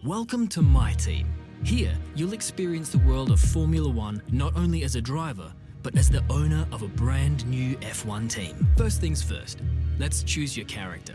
Welcome to my team. Here, you'll experience the world of Formula One not only as a driver, but as the owner of a brand new F1 team. First things first, let's choose your character.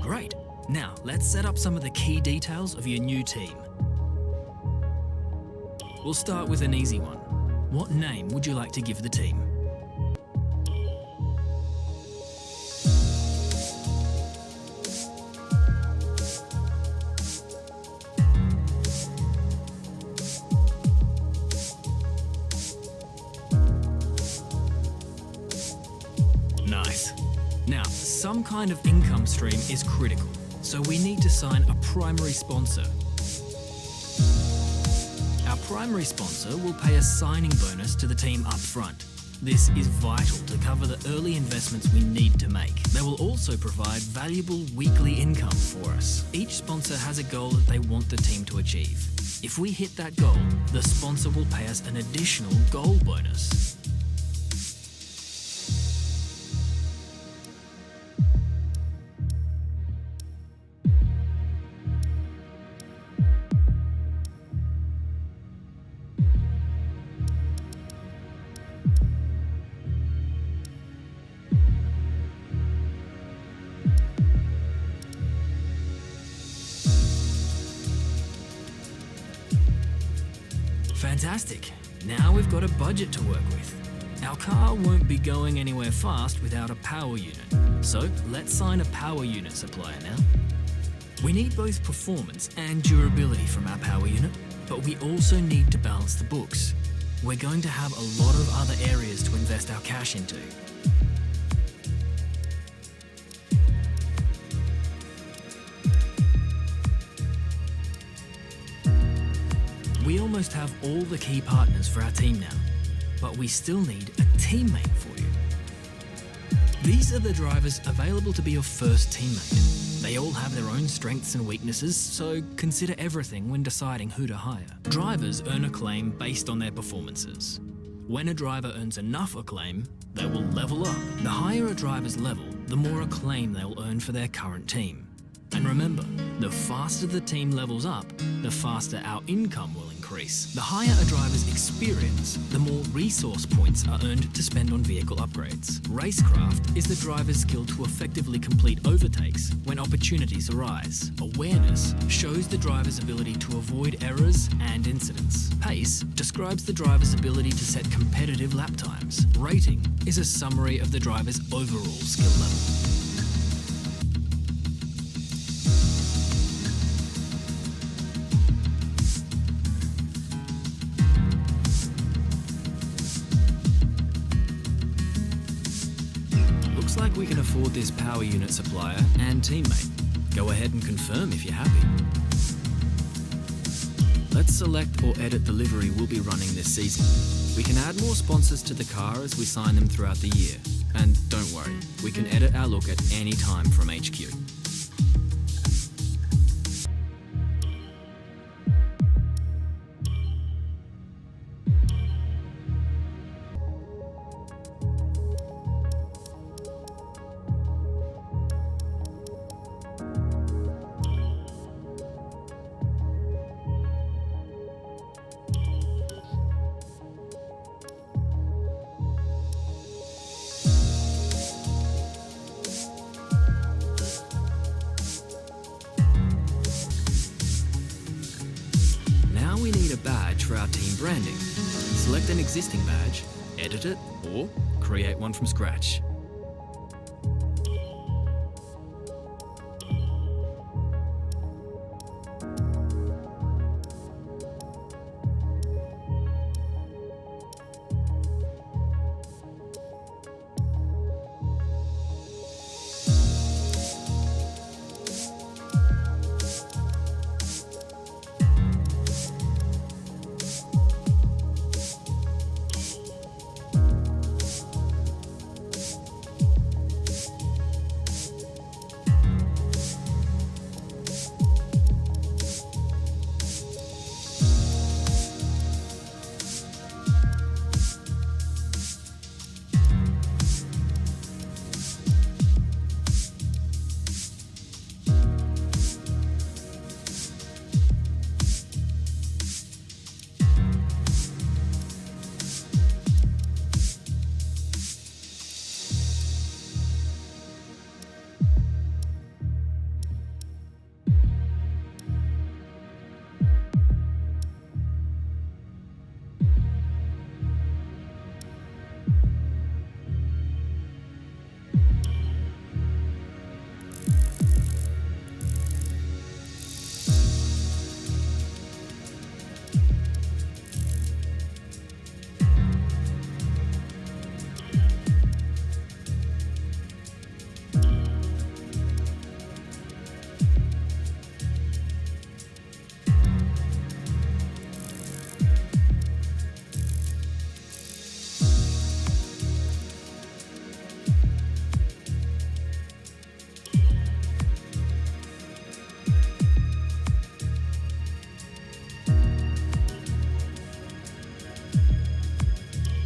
Great. Now, let's set up some of the key details of your new team. We'll start with an easy one. What name would you like to give the team? Nice. Now, some kind of income stream is critical, so we need to sign a primary sponsor. Our primary sponsor will pay a signing bonus to the team up front. This is vital to cover the early investments we need to make. They will also provide valuable weekly income for us. Each sponsor has a goal that they want the team to achieve. If we hit that goal, the sponsor will pay us an additional goal bonus. Fantastic. Now we've got a budget to work with. Our car won't be going anywhere fast without a power unit. So let's sign a power unit supplier now. We need both performance and durability from our power unit, but we also need to balance the books. We're going to have a lot of other areas to invest our cash into. We almost have all the key partners for our team now, but we still need a teammate for you. These are the drivers available to be your first teammate. They all have their own strengths and weaknesses, so consider everything when deciding who to hire. Drivers earn acclaim based on their performances. When a driver earns enough acclaim, they will level up. The higher a driver's level, the more acclaim they'll earn for their current team. And remember, the faster the team levels up, the faster our income will increase. The higher a driver's experience, the more resource points are earned to spend on vehicle upgrades. Racecraft is the driver's skill to effectively complete overtakes when opportunities arise. Awareness shows the driver's ability to avoid errors and incidents. Pace describes the driver's ability to set competitive lap times. Rating is a summary of the driver's overall skill level. Looks like we can afford this power unit supplier and teammate. Go ahead and confirm if you're happy. Let's select or edit the livery we'll be running this season. We can add more sponsors to the car as we sign them throughout the year. And don't worry, we can edit our look at any time from HQ. We need a badge for our team branding. Select an existing badge, edit it, or create one from scratch.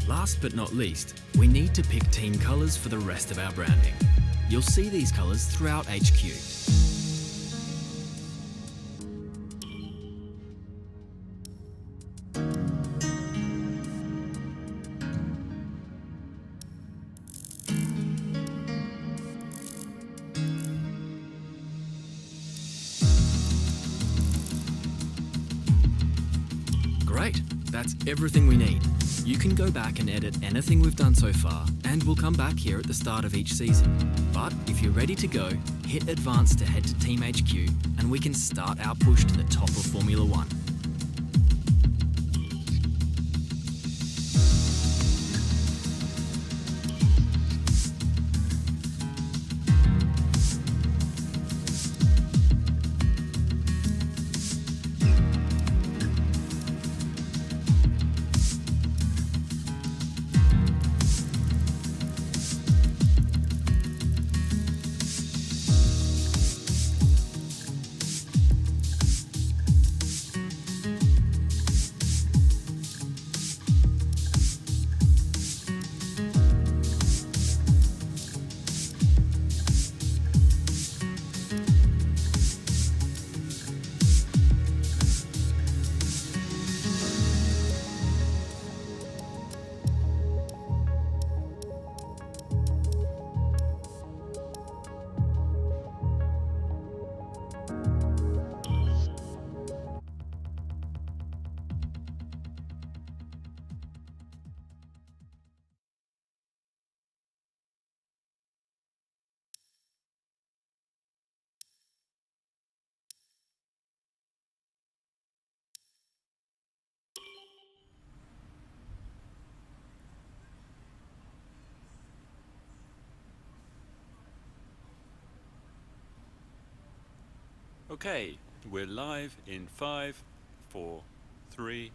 Last but not least, we need to pick team colours for the rest of our branding. You'll see these colours throughout HQ. Great, that's everything we need. You can go back and edit anything we've done so far, and we'll come back here at the start of each season. But if you're ready to go, hit Advance to head to Team HQ, and we can start our push to the top of Formula One. Okay, we're live in 5, 4, 3.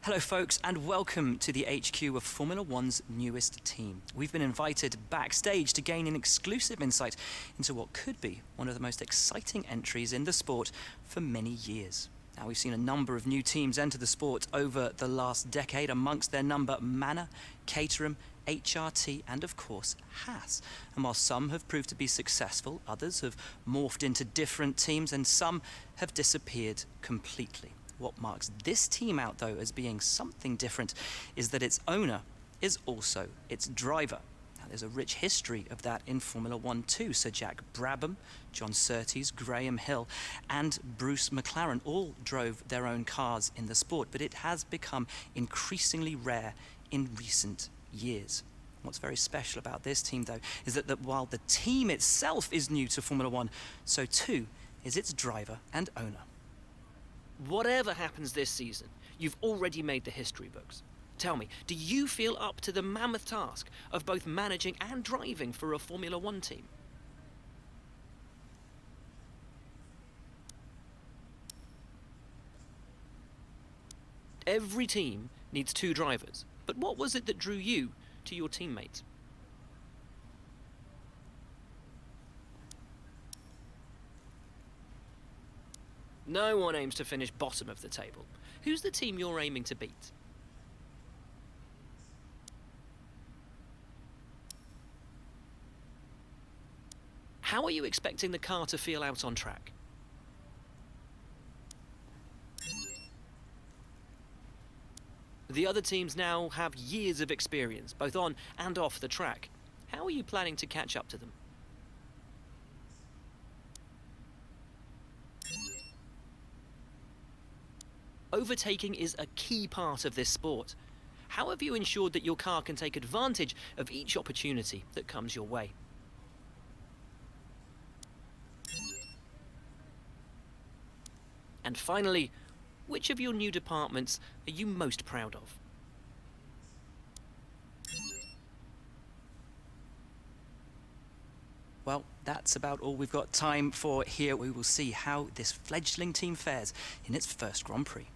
Hello folks, and welcome to the HQ of Formula One's newest team. We've been invited backstage to gain an exclusive insight into what could be one of the most exciting entries in the sport for many years. Now, we've seen a number of new teams enter the sport over the last decade, amongst their number Manor, Caterham, HRT and of course Haas. And while some have proved to be successful, others have morphed into different teams and some have disappeared completely. What marks this team out, though, as being something different is that its owner is also its driver. Now, there's a rich history of that in Formula One too. Sir Jack Brabham, John Surtees, Graham Hill and Bruce McLaren all drove their own cars in the sport, but it has become increasingly rare in recent years. What's very special about this team, though, is that while the team itself is new to Formula One, so too is its driver and owner. Whatever happens this season, you've already made the history books. Tell me, do you feel up to the mammoth task of both managing and driving for a Formula One team? Every team needs 2 drivers, but what was it that drew you to your teammates? No one aims to finish bottom of the table. Who's the team you're aiming to beat? How are you expecting the car to feel out on track? The other teams now have years of experience, both on and off the track. How are you planning to catch up to them? Overtaking is a key part of this sport. How have you ensured that your car can take advantage of each opportunity that comes your way? And finally, which of your new departments are you most proud of? Well, that's about all we've got time for here. We will see how this fledgling team fares in its first Grand Prix.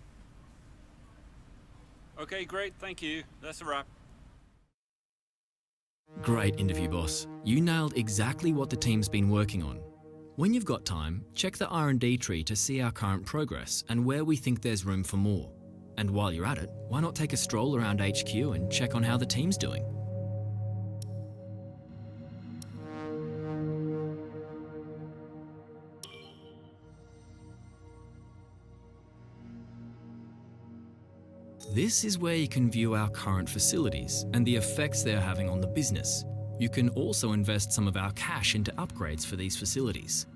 Okay, great, thank you. That's a wrap. Great interview, boss. You nailed exactly what the team's been working on. When you've got time, check the R&D tree to see our current progress and where we think there's room for more. And while you're at it, why not take a stroll around HQ and check on how the team's doing? This is where you can view our current facilities and the effects they're having on the business. You can also invest some of our cash into upgrades for these facilities.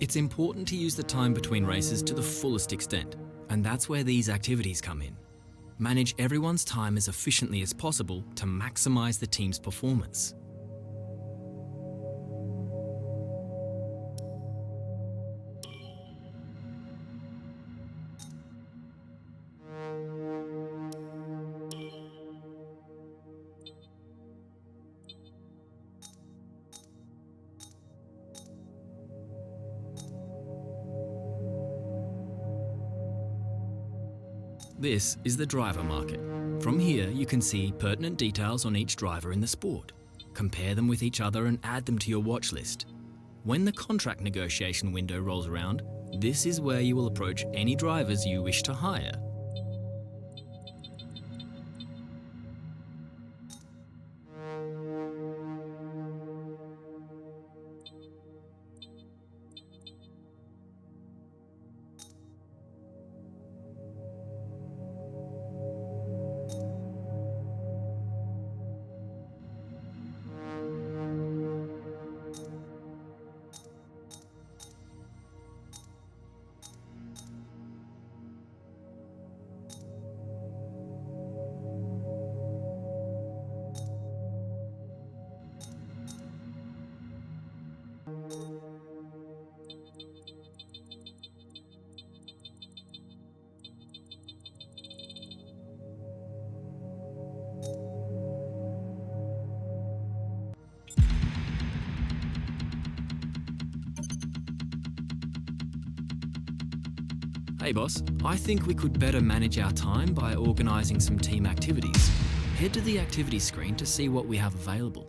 It's important to use the time between races to the fullest extent, and that's where these activities come in. Manage everyone's time as efficiently as possible to maximise the team's performance. This is the driver market. From here, you can see pertinent details on each driver in the sport. Compare them with each other and add them to your watch list. When the contract negotiation window rolls around, this is where you will approach any drivers you wish to hire. Hey boss, I think we could better manage our time by organising some team activities. Head to the activities screen to see what we have available.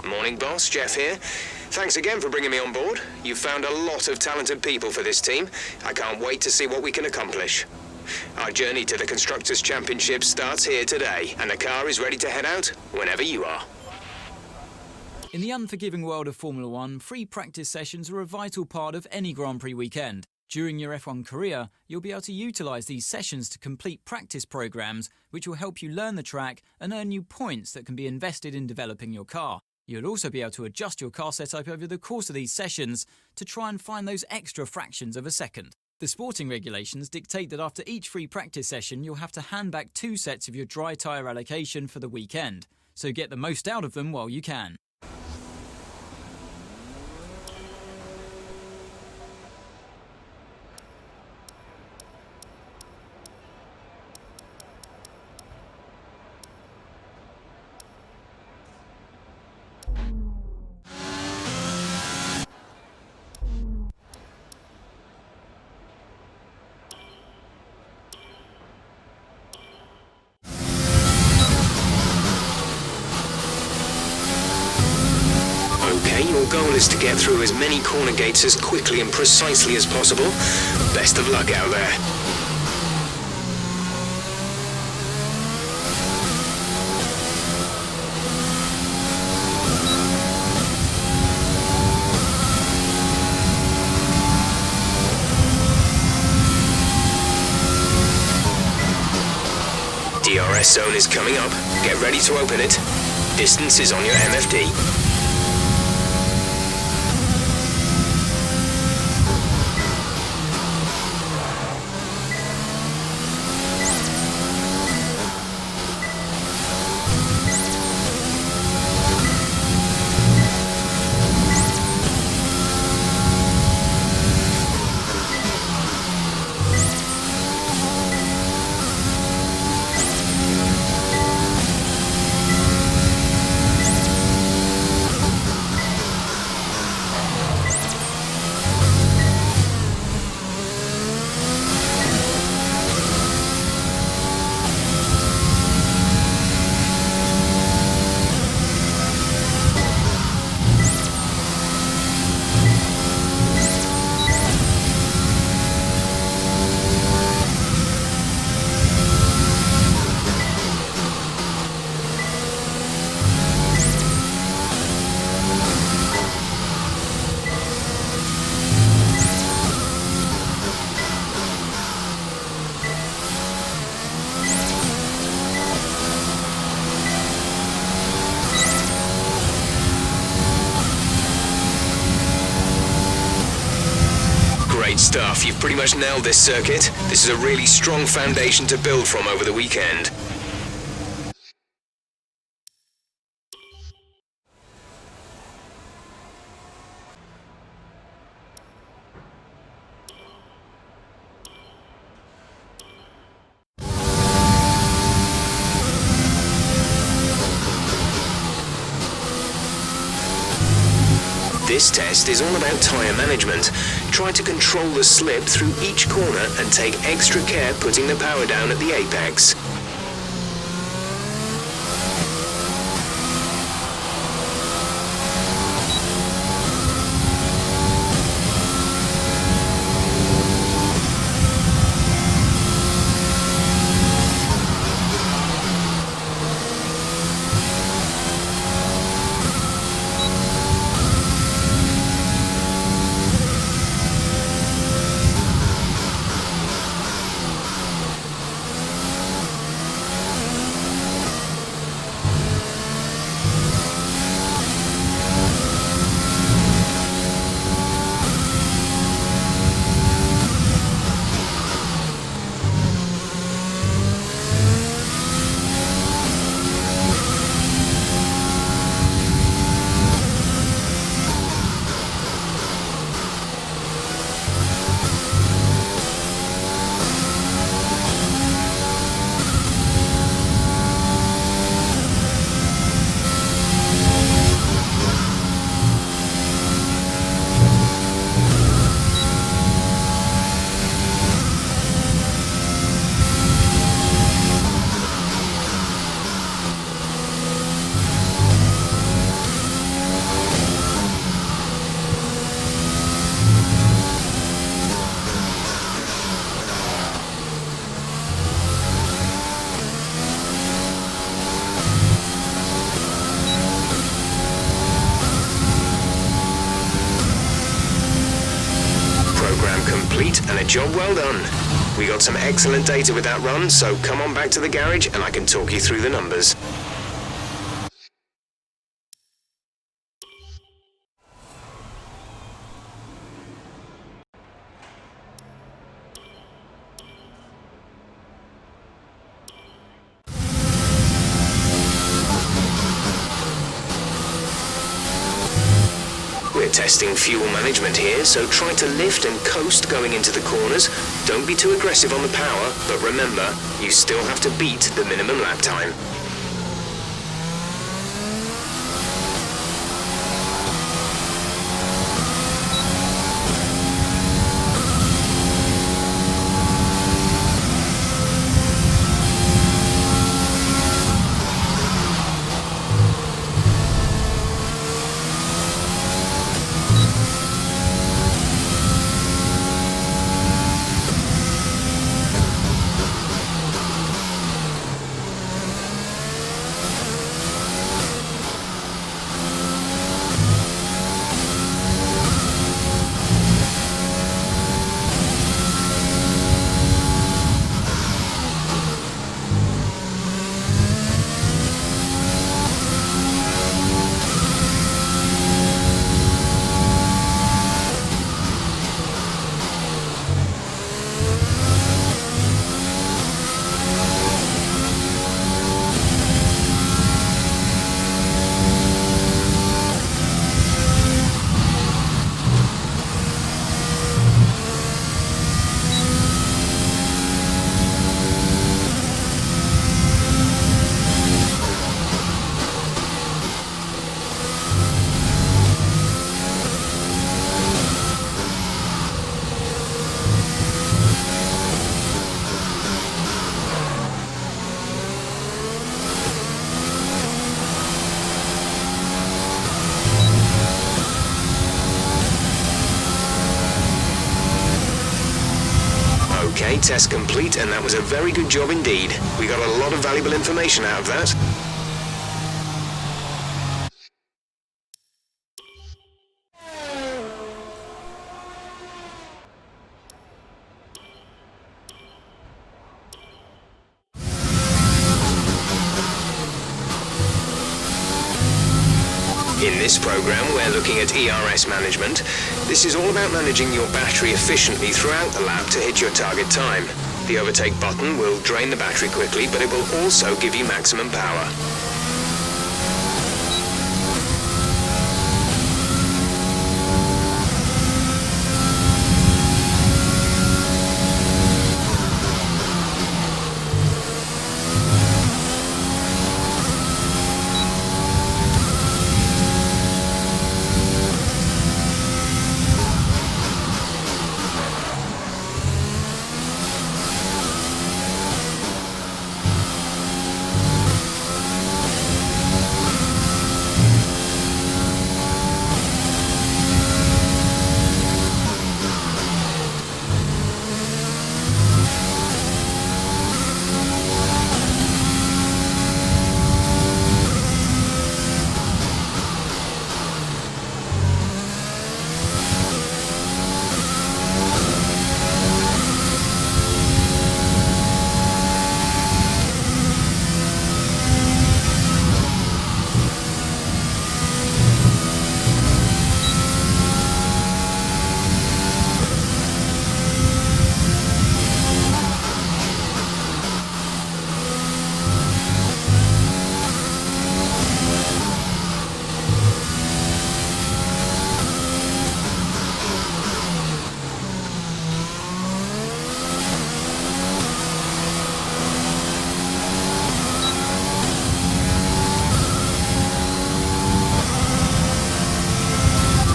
Morning, boss. Jeff here. Thanks again for bringing me on board. You've found a lot of talented people for this team. I can't wait to see what we can accomplish. Our journey to the Constructors' Championship starts here today, and the car is ready to head out whenever you are. In the unforgiving world of Formula One, free practice sessions are a vital part of any Grand Prix weekend. During your F1 career, you'll be able to utilise these sessions to complete practice programmes, which will help you learn the track and earn you points that can be invested in developing your car. You'll also be able to adjust your car setup over the course of these sessions to try and find those extra fractions of a second. The sporting regulations dictate that after each free practice session, you'll have to hand back 2 sets of your dry tyre allocation for the weekend, so get the most out of them while you can. is to get through as many corner gates as quickly and precisely as possible. Best of luck out there. DRS zone is coming up. Get ready to open it. Distance is on your MFD. Great stuff. You've pretty much nailed this circuit. This is a really strong foundation to build from over the weekend. This test is all about tyre management. Try to control the slip through each corner and take extra care putting the power down at the apex. Complete and a job well done. We got some excellent data with that run, so come on back to the garage and I can talk you through the numbers. We're testing fuel management here, so try to lift and coast going into the corners. Don't be too aggressive on the power, but remember, you still have to beat the minimum lap time. Okay, test complete, and that was a very good job indeed. We got a lot of valuable information out of that. In this program, we're looking at ERS management. This is all about managing your battery efficiently throughout the lap to hit your target time. The overtake button will drain the battery quickly, but it will also give you maximum power.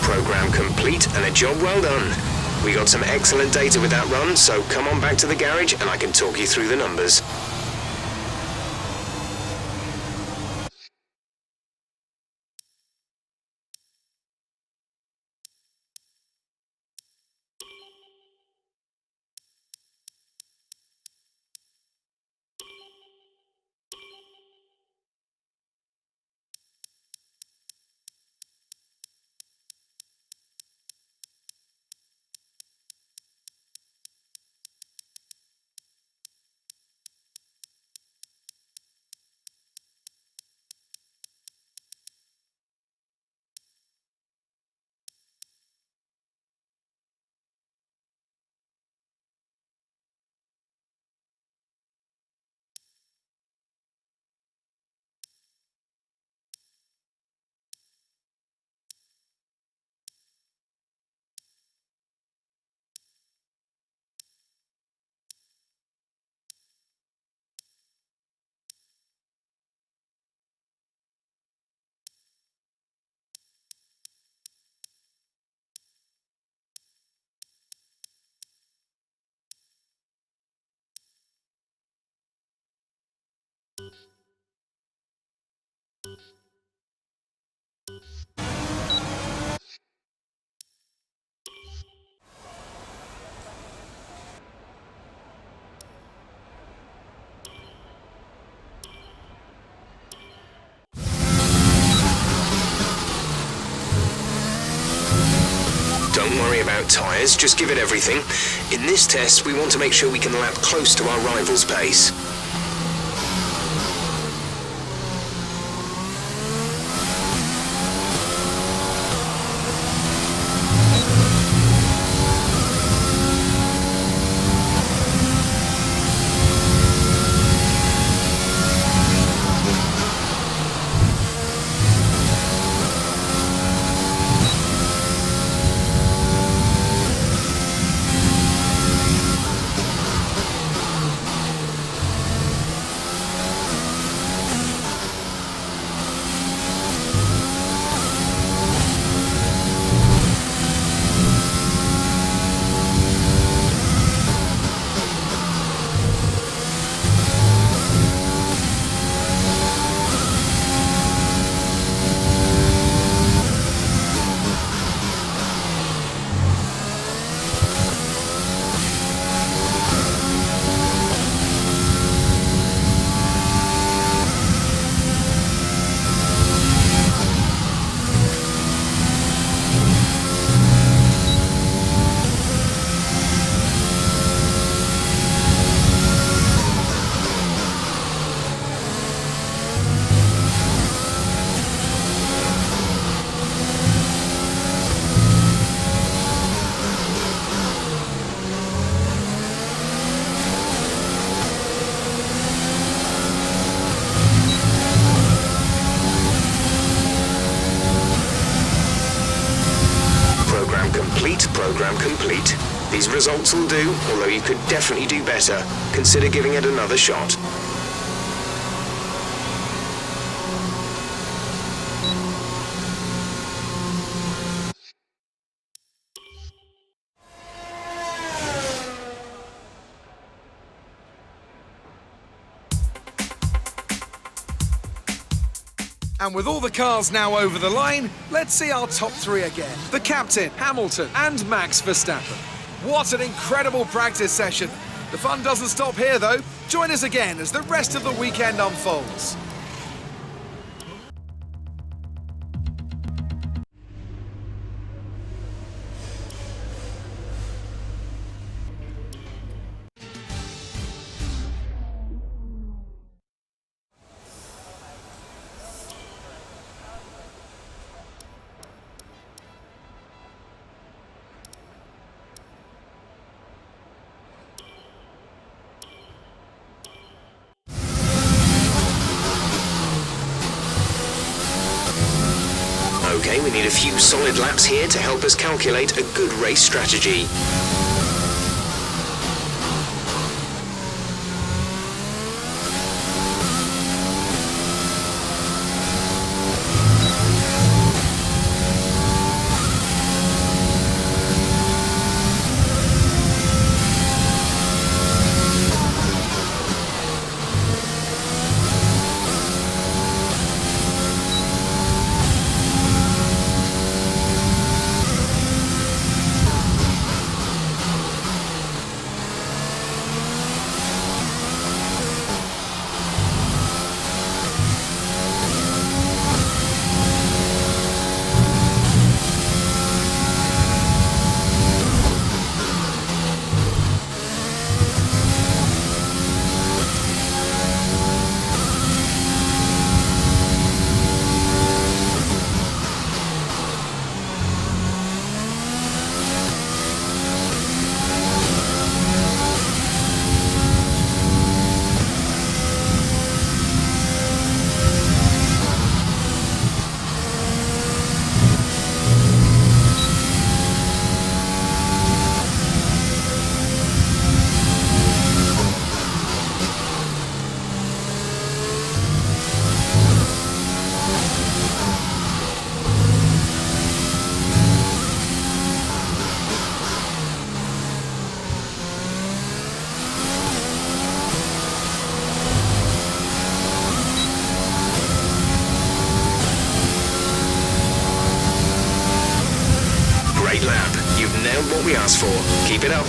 Program complete and a job well done. We got some excellent data with that run, so come on back to the garage and I can talk you through the numbers. Don't worry about tyres, just give it everything. In this test, we want to make sure we can lap close to our rival's pace. Right, program complete. These results will do, although you could definitely do better. Consider giving it another shot. And with all the cars now over the line, let's see our top three again. The captain, Hamilton, and Max Verstappen. What an incredible practice session. The fun doesn't stop here, though. Join us again as the rest of the weekend unfolds. Okay, we need a few solid laps here to help us calculate a good race strategy. Great lap. You've nailed what we asked for. Keep it up.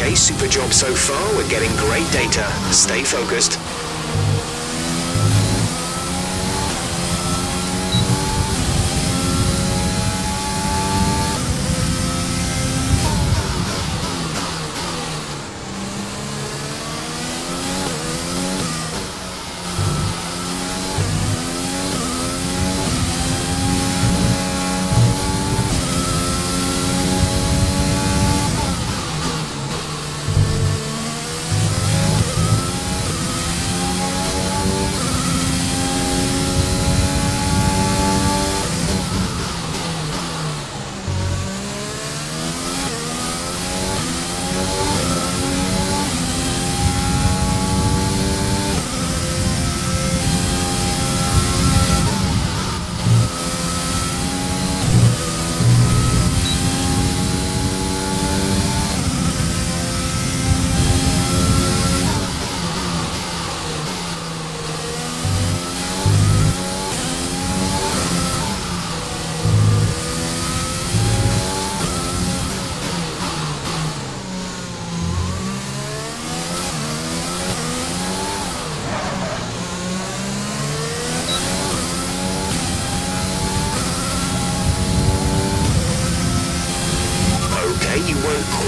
Okay, super job so far. We're getting great data. Stay focused.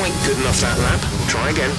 quite good enough that lap. Try again.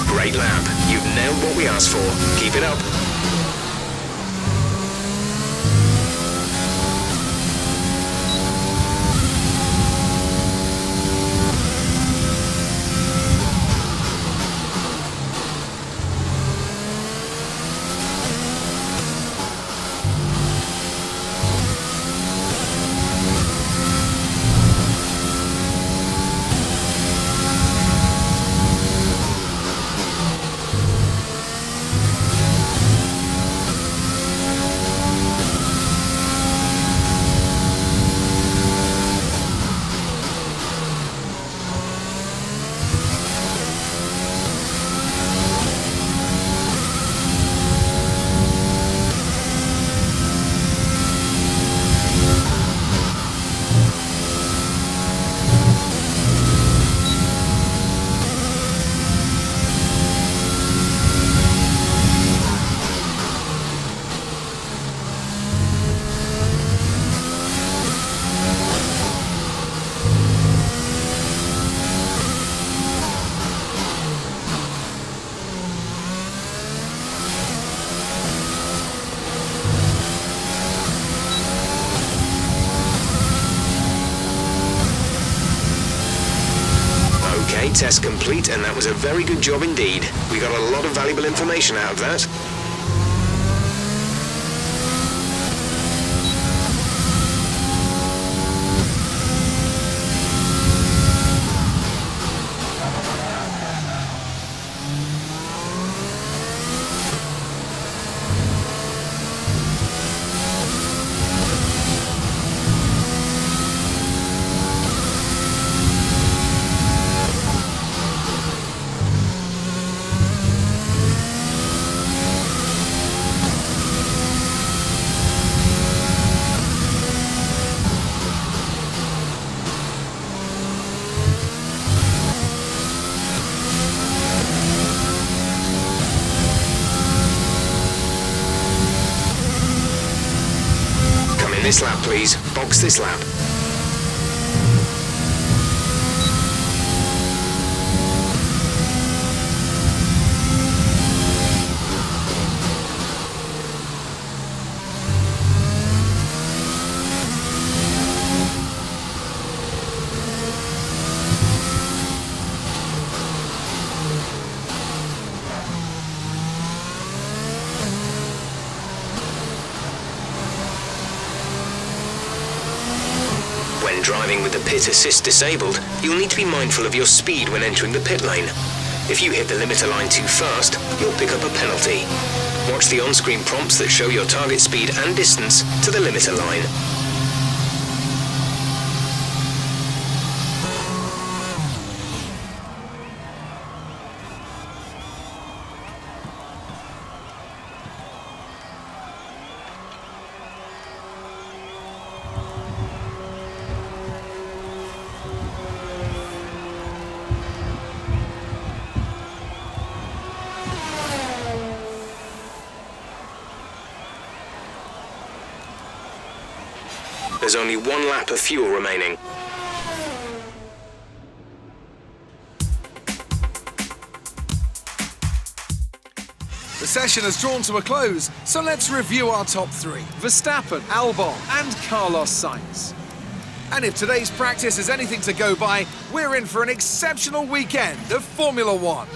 Great lap. You've nailed what we asked for. Keep it up. Okay, test complete, and that was a very good job indeed. We got a lot of valuable information out of that. This lap, please. Box this lap. When driving with the pit assist disabled, you'll need to be mindful of your speed when entering the pit lane. If you hit the limiter line too fast, you'll pick up a penalty. Watch the on-screen prompts that show your target speed and distance to the limiter line. There's only one lap of fuel remaining. The session has drawn to a close, so let's review our top three: Verstappen, Albon, and Carlos Sainz. And if today's practice is anything to go by, we're in for an exceptional weekend of Formula One.